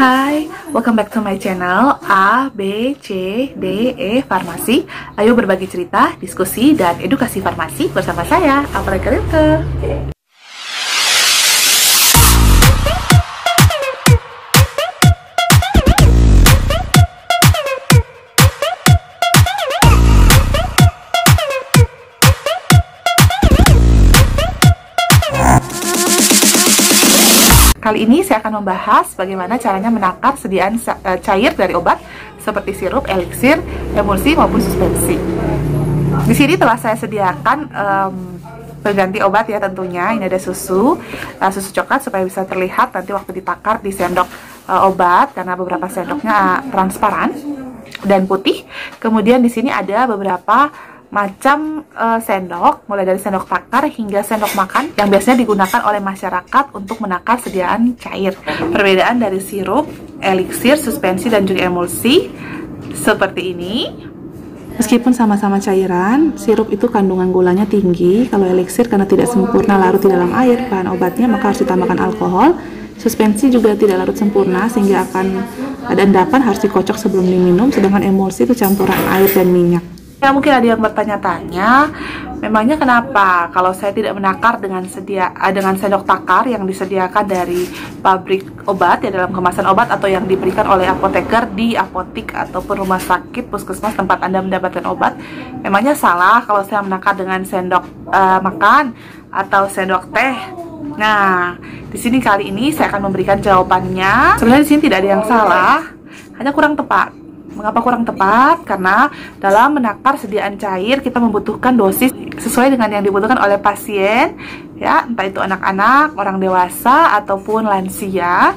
Hai, welcome back to my channel A, B, C, D, E Farmasi. Ayo berbagi cerita, diskusi, dan edukasi farmasi bersama saya, Apalagi Rilke. Kali ini saya akan membahas bagaimana caranya menakar sediaan cair dari obat seperti sirup, eliksir, emulsi maupun suspensi. Di sini telah saya sediakan pengganti obat ya tentunya. Ini ada susu coklat supaya bisa terlihat nanti waktu ditakar di sendok obat karena beberapa sendoknya transparan dan putih. Kemudian di sini ada beberapa macam sendok, mulai dari sendok takar hingga sendok makan yang biasanya digunakan oleh masyarakat untuk menakar sediaan cair. Perbedaan dari sirup, eliksir, suspensi, dan juga emulsi seperti ini. Meskipun sama-sama cairan, sirup itu kandungan gulanya tinggi. Kalau eliksir karena tidak sempurna larut di dalam air bahan obatnya, maka harus ditambahkan alkohol. Suspensi juga tidak larut sempurna sehingga akan ada endapan, harus dikocok sebelum diminum. Sedangkan emulsi itu campuran air dan minyak. Ya, mungkin ada yang bertanya-tanya, memangnya kenapa kalau saya tidak menakar dengan sendok takar yang disediakan dari pabrik obat ya, dalam kemasan obat atau yang diberikan oleh apoteker di apotik ataupun rumah sakit, puskesmas tempat Anda mendapatkan obat. Memangnya salah kalau saya menakar dengan sendok makan atau sendok teh? Nah, di sini kali ini saya akan memberikan jawabannya. Sebenarnya di sini tidak ada yang salah, hanya kurang tepat. Mengapa kurang tepat? Karena dalam menakar sediaan cair kita membutuhkan dosis sesuai dengan yang dibutuhkan oleh pasien, ya, entah itu anak-anak, orang dewasa ataupun lansia.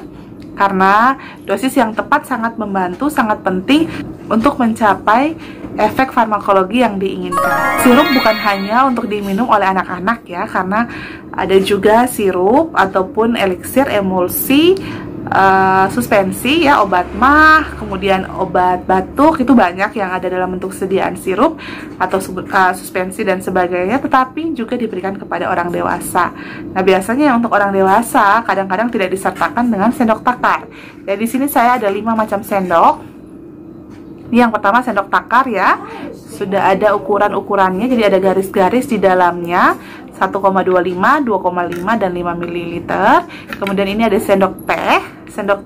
Karena dosis yang tepat sangat membantu, sangat penting untuk mencapai efek farmakologi yang diinginkan. Sirup bukan hanya untuk diminum oleh anak-anak ya, karena ada juga sirup ataupun eliksir, emulsi, suspensi ya, obat mah, kemudian obat batuk, itu banyak yang ada dalam bentuk sediaan sirup atau suspensi dan sebagainya, tetapi juga diberikan kepada orang dewasa. Nah, biasanya untuk orang dewasa kadang-kadang tidak disertakan dengan sendok takar. Jadi di sini saya ada 5 macam sendok. Ini yang pertama sendok takar ya, sudah ada ukuran-ukurannya, jadi ada garis-garis di dalamnya, 1,25, 2,5, dan 5 ml. Kemudian ini ada sendok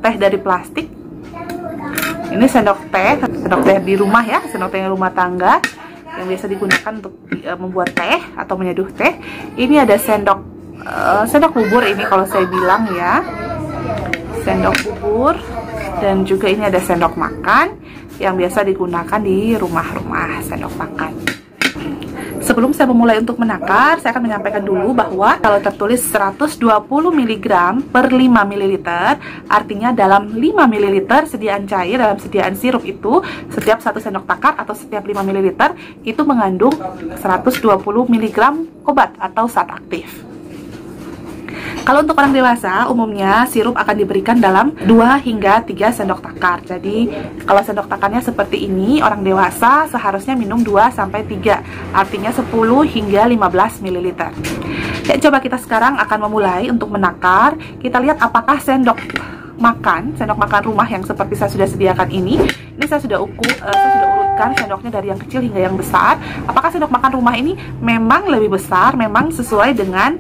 teh dari plastik. Ini sendok teh di rumah ya, sendok teh rumah tangga yang biasa digunakan untuk membuat teh atau menyeduh teh. Ini ada sendok bubur, ini kalau saya bilang ya, sendok bubur. Dan juga ini ada sendok makan yang biasa digunakan di rumah-rumah, sendok makan. Sebelum saya memulai untuk menakar, saya akan menyampaikan dulu bahwa kalau tertulis 120 mg per 5 ml, artinya dalam 5 ml sediaan cair, dalam sediaan sirup itu, setiap 1 sendok takar atau setiap 5 ml itu mengandung 120 mg obat atau zat aktif. Kalau untuk orang dewasa, umumnya sirup akan diberikan dalam 2 hingga 3 sendok takar. Jadi, kalau sendok takarnya seperti ini, orang dewasa seharusnya minum 2-3, artinya 10 hingga 15 ml. Ya, coba kita sekarang akan memulai untuk menakar. Kita lihat apakah sendok makan rumah yang seperti saya sudah sediakan ini saya sudah urutkan sendoknya dari yang kecil hingga yang besar. Apakah sendok makan rumah ini memang lebih besar, memang sesuai dengan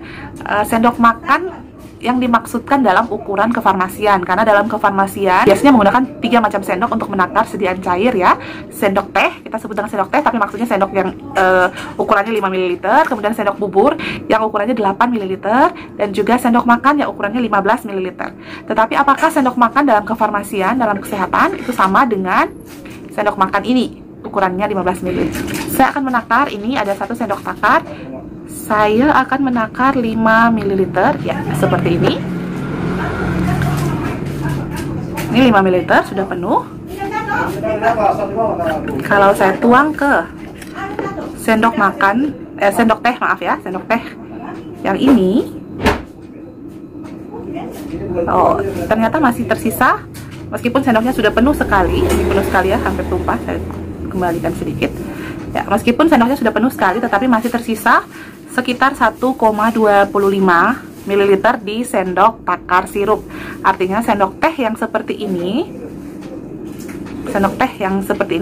sendok makan yang dimaksudkan dalam ukuran kefarmasian. Karena dalam kefarmasian biasanya menggunakan 3 macam sendok untuk menakar sediaan cair ya. Sendok teh, kita sebut dengan sendok teh, tapi maksudnya sendok yang ukurannya 5 ml, kemudian sendok bubur yang ukurannya 8 ml, dan juga sendok makan yang ukurannya 15 ml. Tetapi apakah sendok makan dalam kefarmasian, dalam kesehatan itu sama dengan sendok makan ini, ukurannya 15 ml? Saya akan menakar, ini ada 1 sendok takar. Saya akan menakar 5 ml ya, seperti ini. Ini 5 ml sudah penuh. Kalau saya tuang ke sendok teh yang ini, oh, ternyata masih tersisa. Meskipun sendoknya sudah penuh sekali ya, hampir tumpah. Saya kembalikan sedikit ya, meskipun sendoknya sudah penuh sekali, tetapi masih tersisa sekitar 1,25 ml di sendok takar sirup. Artinya sendok teh yang seperti ini,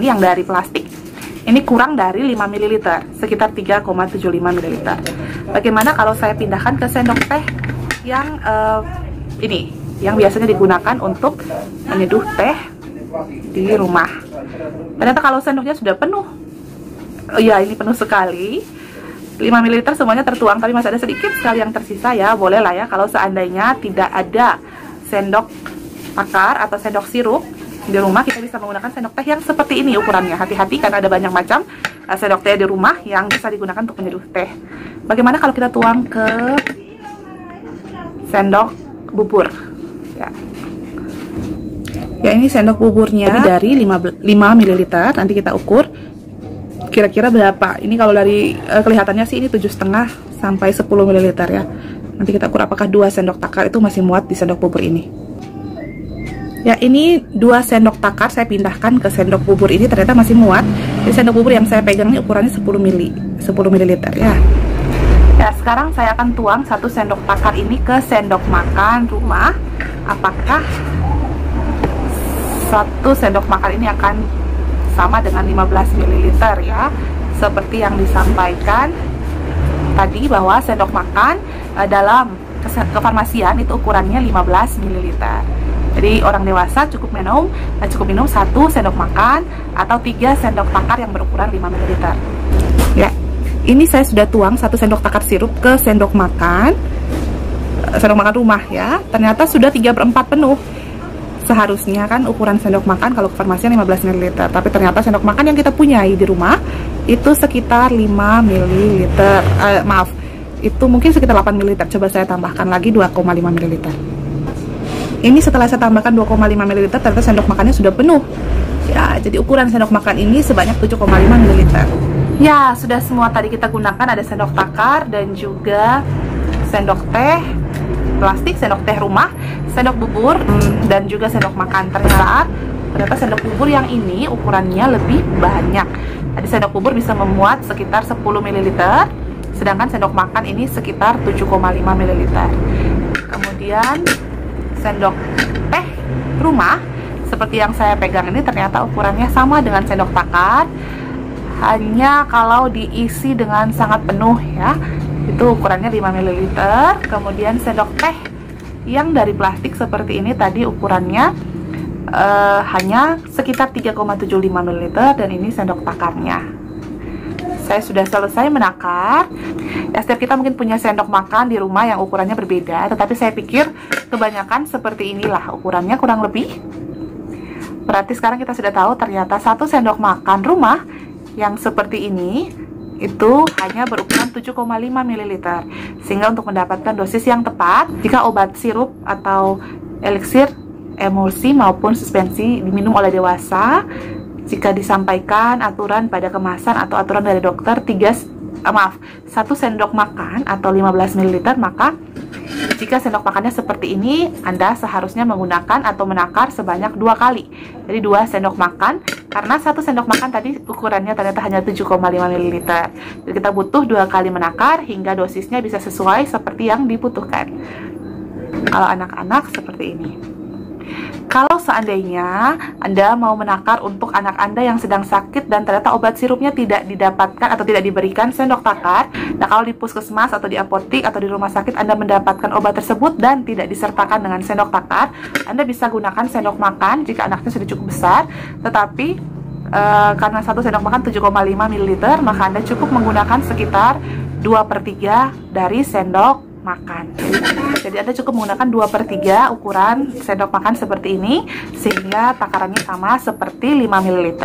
yang dari plastik, ini kurang dari 5 ml, sekitar 3,75 ml. Bagaimana kalau saya pindahkan ke sendok teh yang ini, yang biasanya digunakan untuk menyeduh teh di rumah? Ternyata kalau sendoknya sudah penuh, ya ini penuh sekali, 5 ml semuanya tertuang, tapi masih ada sedikit sekali yang tersisa ya. Boleh lah ya kalau seandainya tidak ada sendok takar atau sendok sirup di rumah, kita bisa menggunakan sendok teh yang seperti ini ukurannya. Hati-hati karena ada banyak macam sendok teh di rumah yang bisa digunakan untuk menyeduh teh. Bagaimana kalau kita tuang ke sendok bubur ya? Ya, ini sendok buburnya dari 5 ml. Nanti kita ukur kira-kira berapa. Ini kalau dari kelihatannya sih ini 7,5 sampai 10 ml ya. Nanti kita ukur apakah 2 sendok takar itu masih muat di sendok bubur ini. Ya, ini 2 sendok takar saya pindahkan ke sendok bubur ini, ternyata masih muat. Jadi sendok bubur yang saya pegang ini ukurannya 10 ml ya. Ya, sekarang saya akan tuang 1 sendok takar ini ke sendok makan rumah. Apakah 1 sendok makan ini akan sama dengan 15 ml ya, seperti yang disampaikan tadi bahwa sendok makan dalam kefarmasian itu ukurannya 15 ml. Jadi orang dewasa cukup minum 1 sendok makan atau 3 sendok takar yang berukuran 5 ml. Ya, ini saya sudah tuang 1 sendok takar sirup ke sendok makan rumah ya. Ternyata sudah 3/4 penuh. Seharusnya kan ukuran sendok makan kalau ke farmasian 15 ml, tapi ternyata sendok makan yang kita punyai di rumah itu sekitar 5 ml. Maaf, itu mungkin sekitar 8 ml. Coba saya tambahkan lagi 2,5 ml. Ini setelah saya tambahkan 2,5 ml, ternyata sendok makannya sudah penuh. Ya, jadi ukuran sendok makan ini sebanyak 7,5 ml. Ya, sudah semua tadi kita gunakan, ada sendok takar dan juga sendok teh plastik, sendok teh rumah, sendok bubur, dan juga sendok makan. Ternyata sendok bubur yang ini ukurannya lebih banyak. Tadi sendok bubur bisa memuat sekitar 10 ml, sedangkan sendok makan ini sekitar 7,5 ml. Kemudian sendok teh rumah seperti yang saya pegang ini ternyata ukurannya sama dengan sendok takar, hanya kalau diisi dengan sangat penuh ya, itu ukurannya 5 ml. Kemudian sendok teh yang dari plastik seperti ini tadi ukurannya hanya sekitar 3,75 ml, dan ini sendok takarnya. Saya sudah selesai menakar. Ya, setiap kita mungkin punya sendok makan di rumah yang ukurannya berbeda, tetapi saya pikir kebanyakan seperti inilah ukurannya kurang lebih. Berarti sekarang kita sudah tahu ternyata 1 sendok makan rumah yang seperti ini itu hanya berukuran 7,5 ml. Sehingga untuk mendapatkan dosis yang tepat, jika obat sirup atau eliksir, emulsi maupun suspensi diminum oleh dewasa, jika disampaikan aturan pada kemasan atau aturan dari dokter 1 sendok makan atau 15 ml, maka jika sendok makannya seperti ini, Anda seharusnya menggunakan atau menakar sebanyak 2 kali. Jadi 2 sendok makan, karena 1 sendok makan tadi ukurannya ternyata hanya 7,5 ml. Jadi kita butuh 2 kali menakar hingga dosisnya bisa sesuai seperti yang dibutuhkan. Kalau anak-anak seperti ini. Kalau seandainya Anda mau menakar untuk anak Anda yang sedang sakit dan ternyata obat sirupnya tidak didapatkan atau tidak diberikan sendok takar, nah kalau di puskesmas atau di apotik atau di rumah sakit Anda mendapatkan obat tersebut dan tidak disertakan dengan sendok takar, Anda bisa gunakan sendok makan jika anaknya sudah cukup besar, tetapi karena 1 sendok makan 7,5 ml, maka Anda cukup menggunakan sekitar 2/3 dari sendok makan. Jadi Anda cukup menggunakan 2/3 ukuran sendok makan seperti ini, sehingga takarannya sama seperti 5 ml.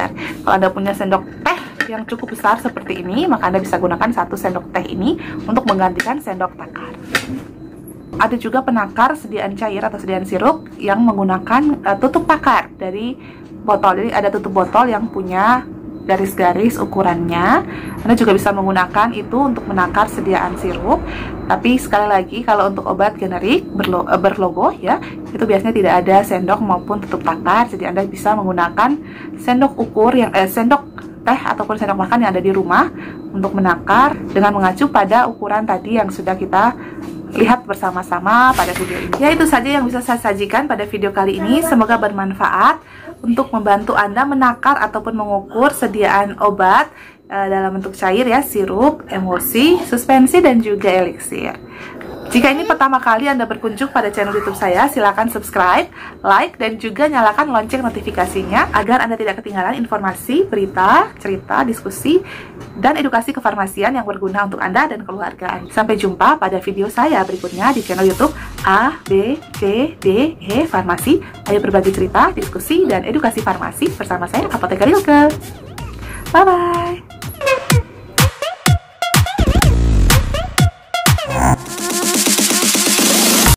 Kalau Anda punya sendok teh yang cukup besar seperti ini, maka Anda bisa gunakan 1 sendok teh ini untuk menggantikan sendok takar. Ada juga penakar sediaan cair atau sediaan sirup yang menggunakan tutup takar dari botol. Jadi ada tutup botol yang punya garis-garis ukurannya. Anda juga bisa menggunakan itu untuk menakar sediaan sirup. Tapi sekali lagi, kalau untuk obat generik berlogo ya, itu biasanya tidak ada sendok maupun tutup takar. Jadi Anda bisa menggunakan sendok ukur yang sendok teh ataupun sendok makan yang ada di rumah untuk menakar dengan mengacu pada ukuran tadi yang sudah kita lihat bersama-sama pada video ini. Ya, itu saja yang bisa saya sajikan pada video kali ini. Semoga bermanfaat untuk membantu Anda menakar ataupun mengukur sediaan obat dalam bentuk cair ya, sirup, emulsi, suspensi, dan juga eliksir. Jika ini pertama kali Anda berkunjung pada channel YouTube saya, silakan subscribe, like, dan juga nyalakan lonceng notifikasinya agar Anda tidak ketinggalan informasi, berita, cerita, diskusi, dan edukasi kefarmasian yang berguna untuk Anda dan keluarga Anda. Sampai jumpa pada video saya berikutnya di channel YouTube A, B, C, D, E Farmasi. Ayo berbagi cerita, diskusi, dan edukasi farmasi bersama saya, Apoteker Ilke. Bye-bye!